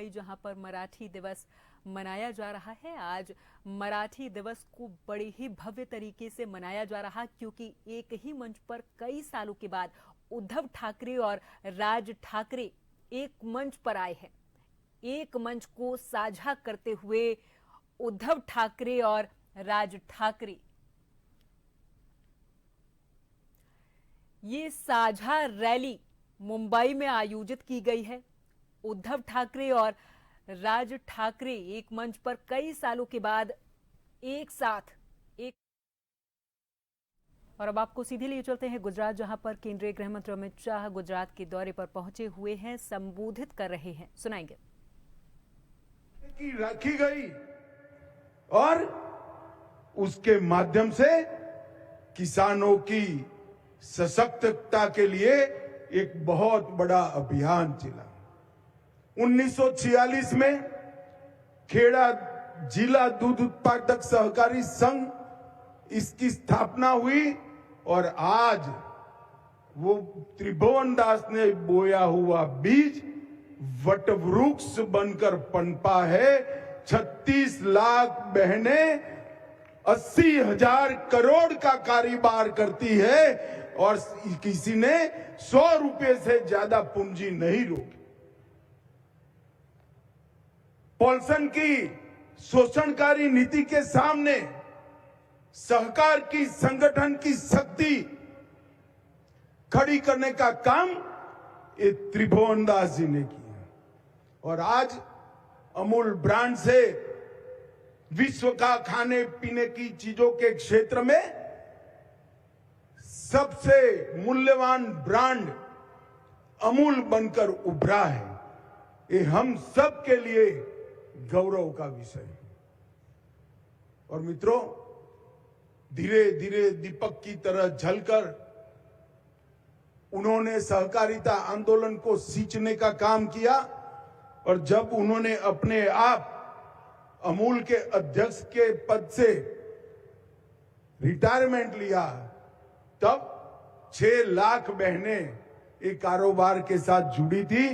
जहां पर मराठी दिवस मनाया जा रहा है। आज मराठी दिवस को बड़े ही भव्य तरीके से मनाया जा रहा, क्योंकि एक ही मंच पर कई सालों के बाद उद्धव ठाकरे और राज ठाकरे एक मंच पर आए हैं। एक मंच को साझा करते हुए उद्धव ठाकरे और राज ठाकरे ये साझा रैली मुंबई में आयोजित की गई है। उद्धव ठाकरे और राज ठाकरे एक मंच पर कई सालों के बाद एक साथ और अब आपको सीधे लिए चलते हैं गुजरात, जहां पर केंद्रीय गृह मंत्री अमित शाह गुजरात के दौरे पर पहुंचे हुए हैं, संबोधित कर रहे हैं। सुनाएंगे। की रखी गई और उसके माध्यम से किसानों की सशक्तता के लिए एक बहुत बड़ा अभियान चला। 1946 में खेड़ा जिला दूध उत्पादक सहकारी संघ इसकी स्थापना हुई और आज वो त्रिभुवन दास ने बोया हुआ बीज वटवृक्ष बनकर पनपा है। 36 लाख बहनें 80,000 करोड़ का कारोबार करती है और किसी ने 100 रुपए से ज्यादा पूंजी नहीं रोकी। पॉल्सन की शोषणकारी नीति के सामने सहकार की संगठन की शक्ति खड़ी करने का काम ये त्रिभुवन दास जी ने किया और आज अमूल ब्रांड से विश्व का खाने पीने की चीजों के क्षेत्र में सबसे मूल्यवान ब्रांड अमूल बनकर उभरा है। ये हम सब के लिए गौरव का विषय है। और मित्रों, धीरे धीरे दीपक की तरह झलकर उन्होंने सहकारिता आंदोलन को सींचने का काम किया और जब उन्होंने अपने आप अमूल के अध्यक्ष के पद से रिटायरमेंट लिया, तब 6 लाख बहनें एक कारोबार के साथ जुड़ी थी।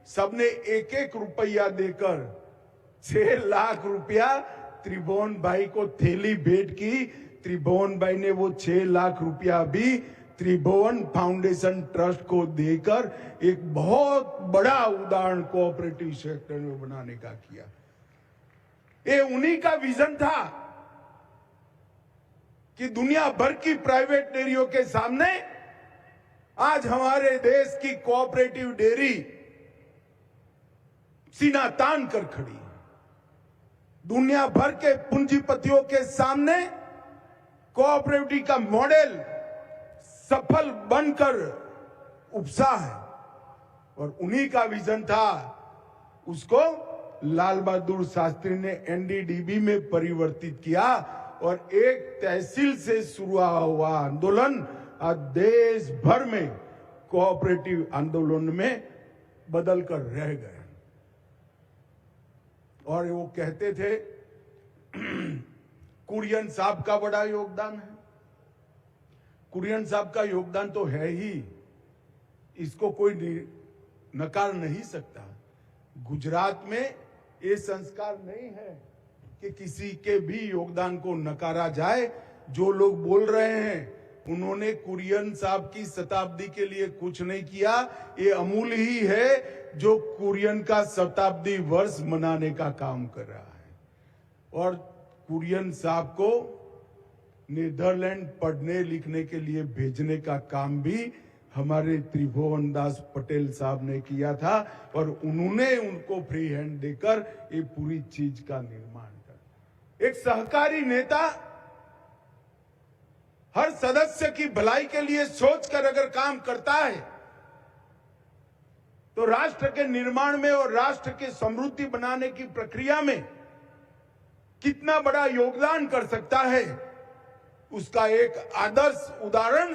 सबने एक एक रुपया देकर 6 लाख रुपया त्रिभुवन भाई को थैली भेंट की। त्रिभुवन भाई ने वो 6 लाख रुपया भी त्रिभुवन फाउंडेशन ट्रस्ट को देकर एक बहुत बड़ा उदाहरण कोऑपरेटिव सेक्टर में बनाने का किया। ये उन्हीं का विजन था कि दुनिया भर की प्राइवेट डेयरियों के सामने आज हमारे देश की कोऑपरेटिव डेयरी सीना तान कर खड़ी है। दुनिया भर के पूंजीपतियों के सामने कोऑपरेटिव का मॉडल सफल बनकर उपसा है और उन्हीं का विजन था। उसको लाल बहादुर शास्त्री ने एनडीडीबी में परिवर्तित किया और एक तहसील से शुरू हुआ आंदोलन आज देश भर में कोऑपरेटिव आंदोलन में बदल कर रह गए। और वो कहते थे कुरियन साहब का बड़ा योगदान है। कुरियन साहब का योगदान तो है ही, इसको कोई नकार नहीं सकता। गुजरात में ये संस्कार नहीं है कि किसी के भी योगदान को नकारा जाए। जो लोग बोल रहे हैं उन्होंने कुरियन साहब की शताब्दी के लिए कुछ नहीं किया, ये अमूल ही है जो कुरियन का शताब्दी वर्ष मनाने का काम कर रहा है। और कुरियन साहब को नीदरलैंड पढ़ने लिखने के लिए भेजने का काम भी हमारे त्रिभुवन दास पटेल साहब ने किया था और उन्होंने उनको फ्री हैंड देकर ये पूरी चीज का निर्माण कर। एक सहकारी नेता हर सदस्य की भलाई के लिए सोचकर अगर काम करता है तो राष्ट्र के निर्माण में और राष्ट्र की समृद्धि बनाने की प्रक्रिया में कितना बड़ा योगदान कर सकता है, उसका एक आदर्श उदाहरण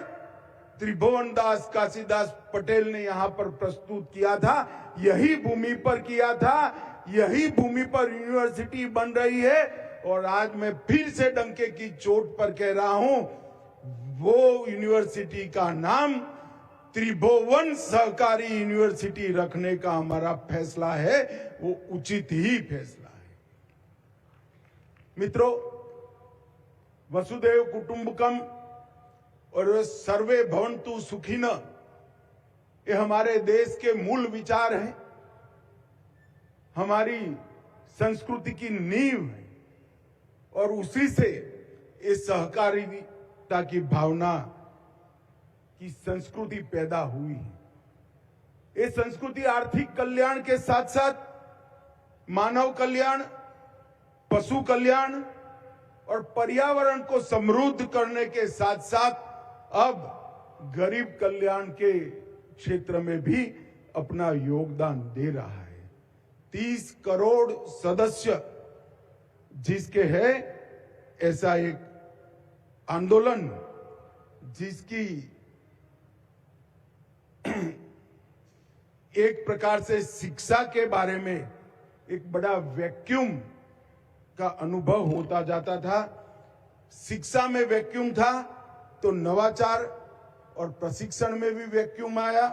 त्रिभुवन दास काशीदास पटेल ने यहां पर प्रस्तुत किया था। यही भूमि पर किया था, यही भूमि पर यूनिवर्सिटी बन रही है और आज मैं फिर से डंके की चोट पर कह रहा हूं, वो यूनिवर्सिटी का नाम त्रिभुवन सहकारी यूनिवर्सिटी रखने का हमारा फैसला है वो उचित ही फैसला है। मित्रों, वसुधैव कुटुंबकम और सर्वे भवन्तु सुखिनः, ये हमारे देश के मूल विचार हैं, हमारी संस्कृति की नींव है और उसी से इस सहकारिता की भावना की संस्कृति पैदा हुई है। ये संस्कृति आर्थिक कल्याण के साथ साथ मानव कल्याण, पशु कल्याण और पर्यावरण को समृद्ध करने के साथ साथ अब गरीब कल्याण के क्षेत्र में भी अपना योगदान दे रहा है। 30 करोड़ सदस्य जिसके है ऐसा एक आंदोलन, जिसकी एक प्रकार से शिक्षा के बारे में एक बड़ा वैक्यूम का अनुभव होता जाता था। शिक्षा में वैक्यूम था तो नवाचार और प्रशिक्षण में भी वैक्यूम आया,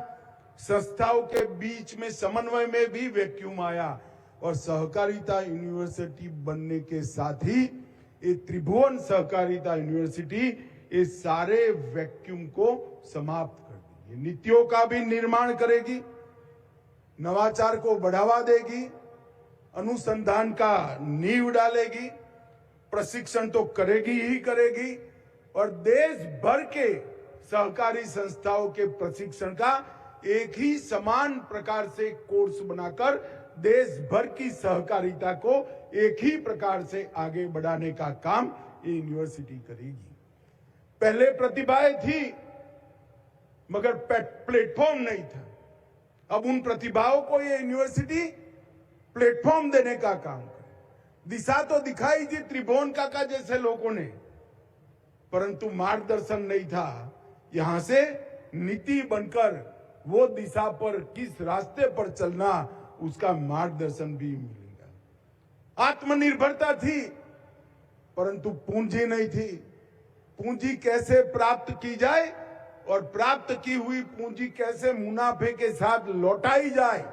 संस्थाओं के बीच में समन्वय में भी वैक्यूम आया और सहकारिता यूनिवर्सिटी बनने के साथ ही ये त्रिभुवन सहकारिता यूनिवर्सिटी इस सारे वैक्यूम को समाप्त कर देगी। नीतियों का भी निर्माण करेगी, नवाचार को बढ़ावा देगी, अनुसंधान का नींव डालेगी, प्रशिक्षण तो करेगी ही करेगी और देश भर के सहकारी संस्थाओं के प्रशिक्षण का एक ही समान प्रकार से कोर्स बनाकर देश भर की सहकारिता को एक ही प्रकार से आगे बढ़ाने का काम ये यूनिवर्सिटी करेगी। पहले प्रतिभाएं थी मगर प्लेटफॉर्म नहीं था। अब उन प्रतिभाओं को ये यूनिवर्सिटी प्लेटफॉर्म देने का काम करे। दिशा तो दिखाई थी त्रिभुवन काका जैसे लोगों ने, परंतु मार्गदर्शन नहीं था। यहां से नीति बनकर वो दिशा पर किस रास्ते पर चलना, उसका मार्गदर्शन भी मिलेगा। आत्मनिर्भरता थी परंतु पूंजी नहीं थी। पूंजी कैसे प्राप्त की जाए और प्राप्त की हुई पूंजी कैसे मुनाफे के साथ लौटाई जाए,